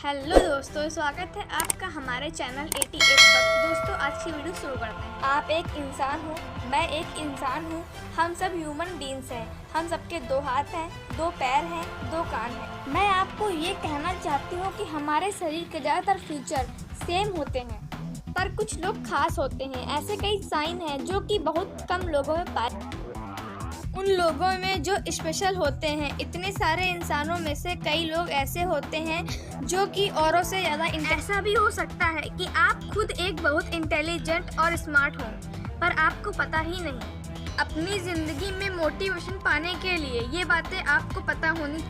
Hello दोस्तों, स्वागत है आपका हमारे चैनल 88 पर। दोस्तों, आज की वीडियो शुरू करते हैं। आप एक इंसान हो, मैं एक इंसान हूँ, हम सब ह्यूमन बीइंग्स हैं। हम सबके 2 हाथ हैं, 2 पैर हैं, 2 कान हैं। मैं आपको ये कहना चाहती हूँ कि हमारे शरीर के ज़्यादातर फीचर सेम होते हैं, पर कुछ लोग खास होते हैं। ऐसे कई साइन हैं जो कि बहुत कम लोगों में पाए। उन लोगों में जो स्पेशल होते हैं। इतने सारे इंसानों में से कई लोग ऐसे होते हैं जो कि औरों से ज़्यादा ऐसा भी हो सकता है कि आप खुद एक बहुत इंटेलिजेंट और स्मार्ट हो, पर आपको पता ही नहीं। अपनी ज़िंदगी में मोटिवेशन पाने के लिए ये बातें आपको पता होनी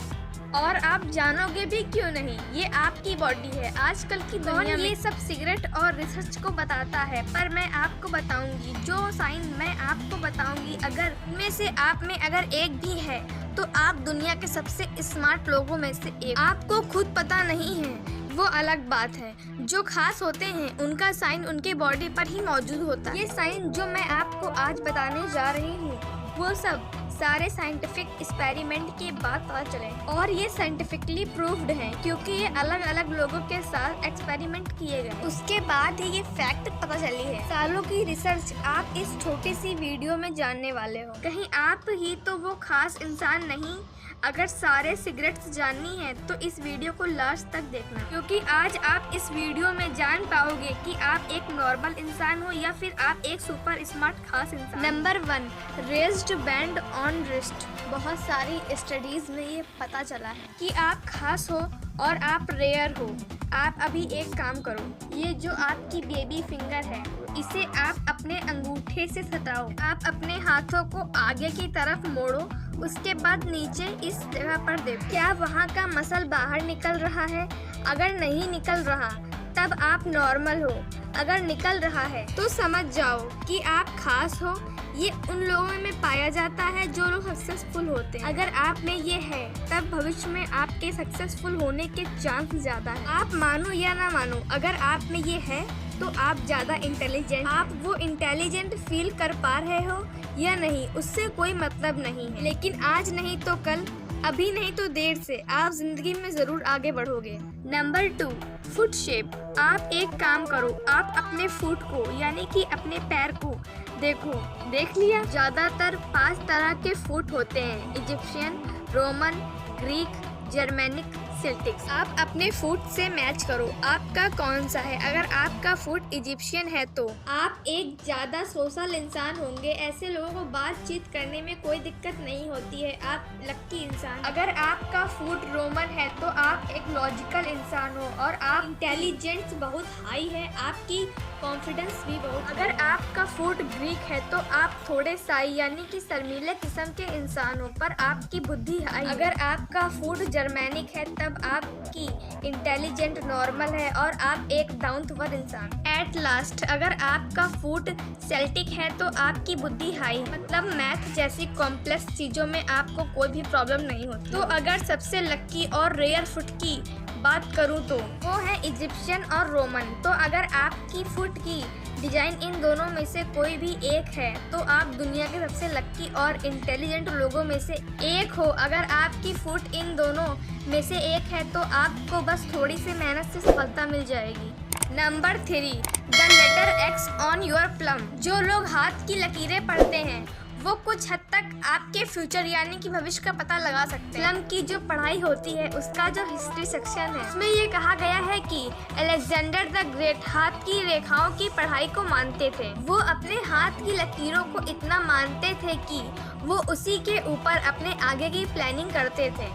और आप जानोगे भी क्यों नहीं। ये आपकी बॉडी है। आजकल की दुनिया में ये सब सिगरेट और रिसर्च को बताता है, पर मैं आपको बताऊंगी जो साइन मैं आपको बताऊंगी, अगर उनमें से आप में अगर एक भी है तो आप दुनिया के सबसे स्मार्ट लोगों में से एक। आपको खुद पता नहीं है वो अलग बात है। जो खास होते हैं उनका साइन उनके बॉडी पर ही मौजूद होता है। ये साइन जो मैं आपको आज बताने जा रही हूँ वो सब सारे साइंटिफिक एक्सपेरिमेंट के बाद पता चले, और ये साइंटिफिकली प्रूव्ड हैं क्योंकि ये अलग अलग लोगों के साथ एक्सपेरिमेंट किए गए। उसके बाद ही ये फैक्ट पता चली है। सालों की रिसर्च आप इस छोटी सी वीडियो में जानने वाले हो। कहीं आप ही तो वो खास इंसान नहीं। अगर सारे सिगरेट्स जाननी है तो इस वीडियो को लास्ट तक देखना, क्योंकि आज आप इस वीडियो में जान पाओगे कि आप एक नॉर्मल इंसान हो या फिर आप एक सुपर स्मार्ट खास इंसान। Number 1, raised band on wrist. बहुत सारी स्टडीज में ये पता चला है कि आप खास हो और आप रेयर हो। आप अभी एक काम करो, ये जो आपकी बेबी फिंगर है इसे आप अपने अंगूठे से सटाओ। आप अपने हाथों को आगे की तरफ मोड़ो, उसके बाद नीचे इस जगह पर देखो, क्या वहाँ का मसल बाहर निकल रहा है? अगर नहीं निकल रहा तब आप नॉर्मल हो, अगर निकल रहा है तो समझ जाओ कि आप खास हो। ये उन लोगों में पाया जाता है जो लोग सक्सेसफुल होते हैं। अगर आप में ये है तब भविष्य में आपके सक्सेसफुल होने के चांस ज़्यादा है। आप मानो या ना मानो, अगर आप में ये है तो आप ज़्यादा इंटेलिजेंट। आप वो इंटेलिजेंट फील कर पा रहे हो या नहीं उससे कोई मतलब नहीं है, लेकिन आज नहीं तो कल, अभी नहीं तो देर से आप जिंदगी में जरूर आगे बढ़ोगे। Number 2, foot shape. आप एक काम करो, आप अपने फुट को यानी कि अपने पैर को देखो। देख लिया? ज्यादातर 5 तरह के फुट होते हैं: Egyptian, Roman, Greek, Germanic, sales tax. आप अपने फुट से मैच करो, आपका कौन सा है। अगर आपका फुट इजिप्शियन है तो आप एक ज़्यादा सोशल इंसान होंगे। ऐसे लोगों को बातचीत करने में कोई दिक्कत नहीं होती है। आप लक्की इंसान। अगर आपका फुट रोमन है तो आप एक लॉजिकल इंसान हो और आप इंटेलिजेंस बहुत हाई है, आपकी कॉन्फिडेंस भी बहुत। अगर आपका फुट ग्रीक है तो आप थोड़े साई यानी कि शर्मीले किस्म के इंसान हो, पर आपकी बुद्धि हाई। अगर आपका फुट जर्मेनिक है तब आपकी इंटेलिजेंट नॉर्मल है और आप एक डाउन टू अर्थ इंसान। एट लास्ट, अगर आपका फुट सेल्टिक है तो आपकी बुद्धि हाई, मतलब मैथ जैसी कॉम्प्लेक्स चीजों में आपको कोई भी प्रॉब्लम नहीं होती। तो अगर सबसे लक्की और रेयर फुट की बात करूँ तो वो है इजिप्शियन और रोमन। तो अगर आपकी फुट की डिजाइन इन दोनों में से कोई भी एक है तो आप दुनिया के सबसे लक्की और इंटेलिजेंट लोगों में से एक हो। अगर आपकी फुट इन दोनों में से एक है तो आपको बस थोड़ी सी मेहनत से सफलता मिल जाएगी। Number 3, the letter X on your palm. जो लोग हाथ की लकीरें पढ़ते हैं वो कुछ हद तक आपके फ्यूचर यानी कि भविष्य का पता लगा सकते हैं। प्लम की जो पढ़ाई होती है उसका जो हिस्ट्री सेक्शन है उसमें ये कहा गया है कि अलेक्जेंडर द ग्रेट हाथ की रेखाओं की पढ़ाई को मानते थे। वो अपने हाथ की लकीरों को इतना मानते थे कि वो उसी के ऊपर अपने आगे की प्लानिंग करते थे।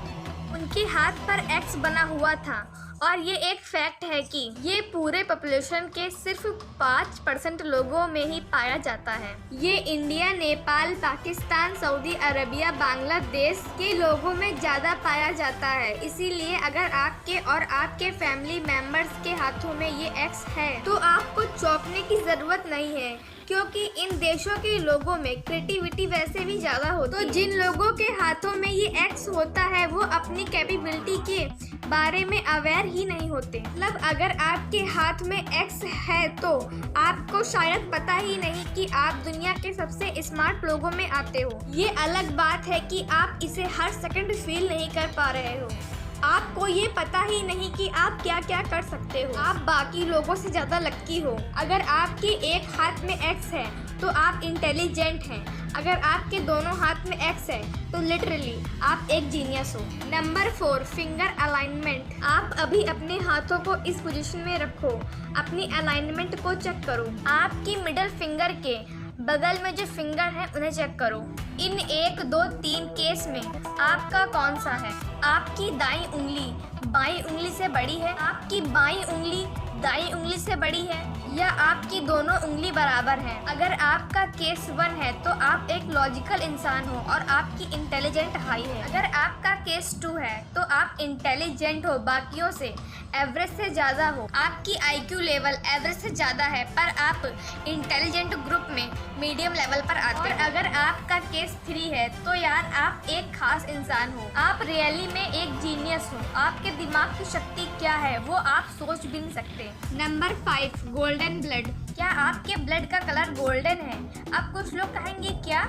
उनके हाथ पर एक्स बना हुआ था और ये एक फैक्ट है कि ये पूरे पॉपुलेशन के सिर्फ 5% लोगों में ही पाया जाता है। ये India, Nepal, Pakistan, Saudi Arabia, Bangladesh के लोगों में ज़्यादा पाया जाता है। इसीलिए अगर आपके और आपके फैमिली मेम्बर्स के हाथों में ये एक्स है तो आपको चौंकने की ज़रूरत नहीं है, क्योंकि इन देशों के लोगों में क्रिएटिविटी वैसे भी ज़्यादा होती है। तो जिन लोगों के हाथों में ये एक्स होता है वो अपनी कैपेबिलिटी के बारे में अवेयर ही नहीं होते। मतलब अगर आपके हाथ में एक्स है तो आपको शायद पता ही नहीं कि आप दुनिया के सबसे स्मार्ट लोगों में आते हो। ये अलग बात है कि आप इसे हर सेकंड फील नहीं कर पा रहे हो। आपको ये पता ही नहीं कि आप क्या क्या कर सकते हो। आप बाकी लोगों से ज़्यादा लक्की हो। अगर आपके एक हाथ में एक्स है तो आप इंटेलिजेंट हैं। अगर आपके दोनों हाथ में एक्स है तो लिटरली आप एक जीनियस हो। Number 4, finger alignment. आप अभी अपने हाथों को इस पोजीशन में रखो, अपनी अलाइनमेंट को चेक करो। आपकी मिडिल फिंगर के बगल में जो फिंगर है उन्हें चेक करो। इन 1, 2, 3 केस में आपका कौन सा है? आपकी दाईं उंगली बाईं उंगली से बड़ी है, आपकी बाईं उंगली दाईं उंगली से बड़ी है, या आपकी दोनों उंगली बराबर हैं? अगर आपका केस 1 है तो आप एक लॉजिकल इंसान हो और आपकी इंटेलिजेंट हाई है। अगर आपका केस 2 है तो आप इंटेलिजेंट हो, बाकियों से एवरेज से ज़्यादा हो। आपकी IQ लेवल एवरेज से ज़्यादा है पर आप इंटेलिजेंट ग्रुप में मीडियम लेवल पर आते हैं। और अगर आपका केस 3 है तो यार आप एक खास इंसान हो, आप रियली में एक जीनियस हो। आपके दिमाग की शक्ति क्या है वो आप सोच भी नहीं सकते। Number 5, golden blood. क्या आपके ब्लड का कलर गोल्डन है? अब कुछ लोग कहेंगे क्या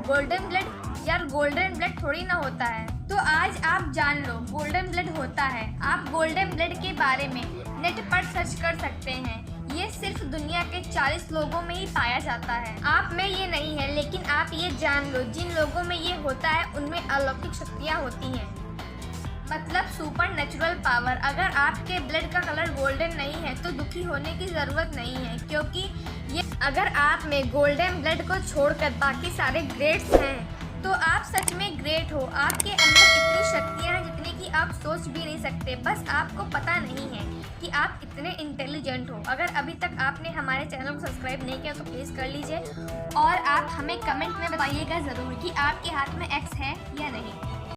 गोल्डन ब्लड? यार गोल्डन ब्लड थोड़ी ना होता है। तो आज आप जान लो गोल्डन ब्लड होता है। आप गोल्डन ब्लड के बारे में नेट पर सर्च कर सकते हैं। ये सिर्फ दुनिया के 40 लोगों में ही पाया जाता है। आप में ये नहीं है, लेकिन आप ये जान लो जिन लोगों में ये होता है उनमें अलौकिक शक्तियाँ होती हैं, मतलब सुपर नेचुरल पावर। अगर आपके ब्लड का कलर गोल्डन नहीं है तो दुखी होने की ज़रूरत नहीं है, क्योंकि ये अगर आप में गोल्डन ब्लड को छोड़कर बाकी सारे ग्रेड्स हैं तो आप सच में ग्रेट हो। आपके अंदर इतनी शक्तियाँ हैं जितनी कि आप सोच भी नहीं सकते, बस आपको पता नहीं है कि आप इतने इंटेलिजेंट हो। अगर अभी तक आपने हमारे चैनल को सब्सक्राइब नहीं किया तो प्लीज़ कर लीजिए और आप हमें कमेंट में बताइएगा ज़रूर कि आपके हाथ में एक्स है या नहीं।